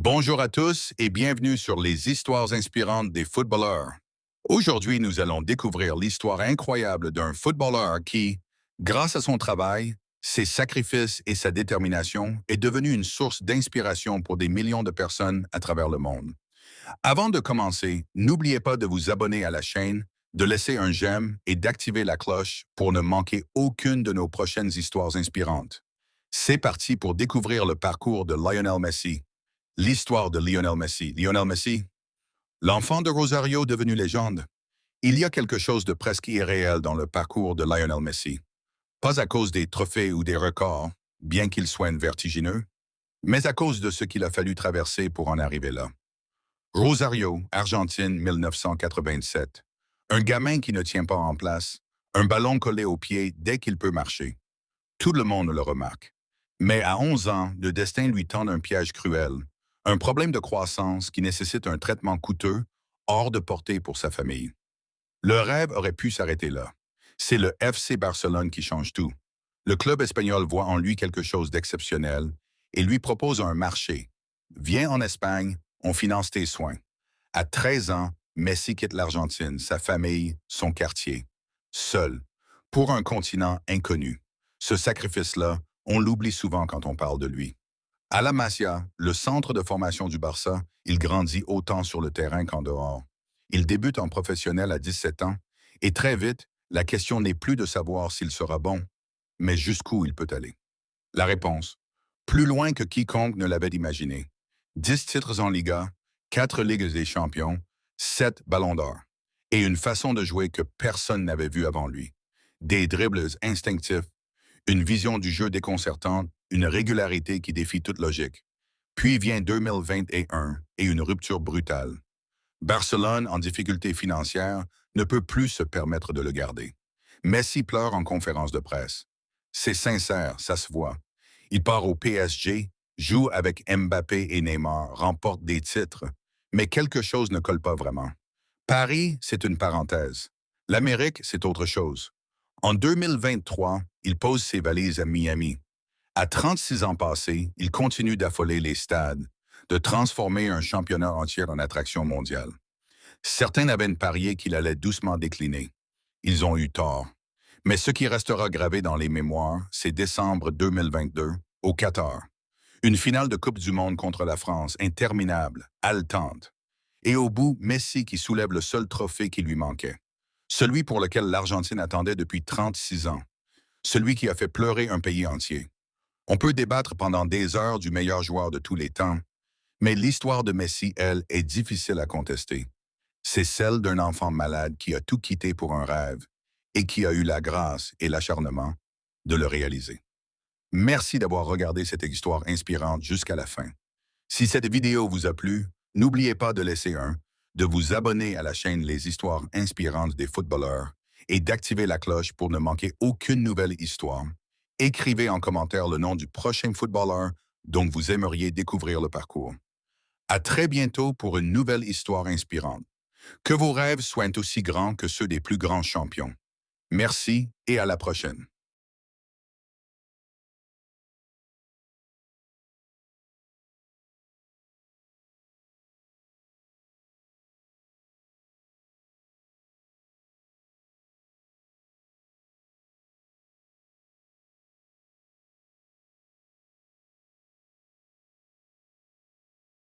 Bonjour à tous et bienvenue sur les histoires inspirantes des footballeurs. Aujourd'hui, nous allons découvrir l'histoire incroyable d'un footballeur qui, grâce à son travail, ses sacrifices et sa détermination, est devenu une source d'inspiration pour des millions de personnes à travers le monde. Avant de commencer, n'oubliez pas de vous abonner à la chaîne, de laisser un j'aime et d'activer la cloche pour ne manquer aucune de nos prochaines histoires inspirantes. C'est parti pour découvrir le parcours de Lionel Messi. L'histoire de Lionel Messi. Lionel Messi, l'enfant de Rosario devenu légende. Il y a quelque chose de presque irréel dans le parcours de Lionel Messi. Pas à cause des trophées ou des records, bien qu'ils soient vertigineux, mais à cause de ce qu'il a fallu traverser pour en arriver là. Rosario, Argentine, 1987. Un gamin qui ne tient pas en place, un ballon collé au pied dès qu'il peut marcher. Tout le monde le remarque. Mais à 11 ans, le destin lui tend un piège cruel. Un problème de croissance qui nécessite un traitement coûteux, hors de portée pour sa famille. Le rêve aurait pu s'arrêter là. C'est le FC Barcelone qui change tout. Le club espagnol voit en lui quelque chose d'exceptionnel et lui propose un marché. Viens en Espagne, on finance tes soins. À 13 ans, Messi quitte l'Argentine, sa famille, son quartier. Seul, pour un continent inconnu. Ce sacrifice-là, on l'oublie souvent quand on parle de lui. À la Masia, le centre de formation du Barça, il grandit autant sur le terrain qu'en dehors. Il débute en professionnel à 17 ans et très vite, la question n'est plus de savoir s'il sera bon, mais jusqu'où il peut aller. La réponse, plus loin que quiconque ne l'avait imaginé. 10 titres en Liga, 4 Ligues des champions, 7 ballons d'or et une façon de jouer que personne n'avait vue avant lui. Des dribbles instinctifs, une vision du jeu déconcertante, une régularité qui défie toute logique. Puis vient 2021 et une rupture brutale. Barcelone, en difficulté financière, ne peut plus se permettre de le garder. Messi pleure en conférence de presse. C'est sincère, ça se voit. Il part au PSG, joue avec Mbappé et Neymar, remporte des titres, mais quelque chose ne colle pas vraiment. Paris, c'est une parenthèse. L'Amérique, c'est autre chose. En 2023, il pose ses valises à Miami. À 36 ans passés, il continue d'affoler les stades, de transformer un championnat entier en attraction mondiale. Certains avaient parié qu'il allait doucement décliner. Ils ont eu tort. Mais ce qui restera gravé dans les mémoires, c'est décembre 2022, au Qatar. Une finale de Coupe du Monde contre la France, interminable, haletante. Et au bout, Messi qui soulève le seul trophée qui lui manquait. Celui pour lequel l'Argentine attendait depuis 36 ans. Celui qui a fait pleurer un pays entier. On peut débattre pendant des heures du meilleur joueur de tous les temps, mais l'histoire de Messi, elle, est difficile à contester. C'est celle d'un enfant malade qui a tout quitté pour un rêve et qui a eu la grâce et l'acharnement de le réaliser. Merci d'avoir regardé cette histoire inspirante jusqu'à la fin. Si cette vidéo vous a plu, n'oubliez pas de laisser de vous abonner à la chaîne Les Histoires inspirantes des footballeurs et d'activer la cloche pour ne manquer aucune nouvelle histoire. Écrivez en commentaire le nom du prochain footballeur dont vous aimeriez découvrir le parcours. À très bientôt pour une nouvelle histoire inspirante. Que vos rêves soient aussi grands que ceux des plus grands champions. Merci et à la prochaine.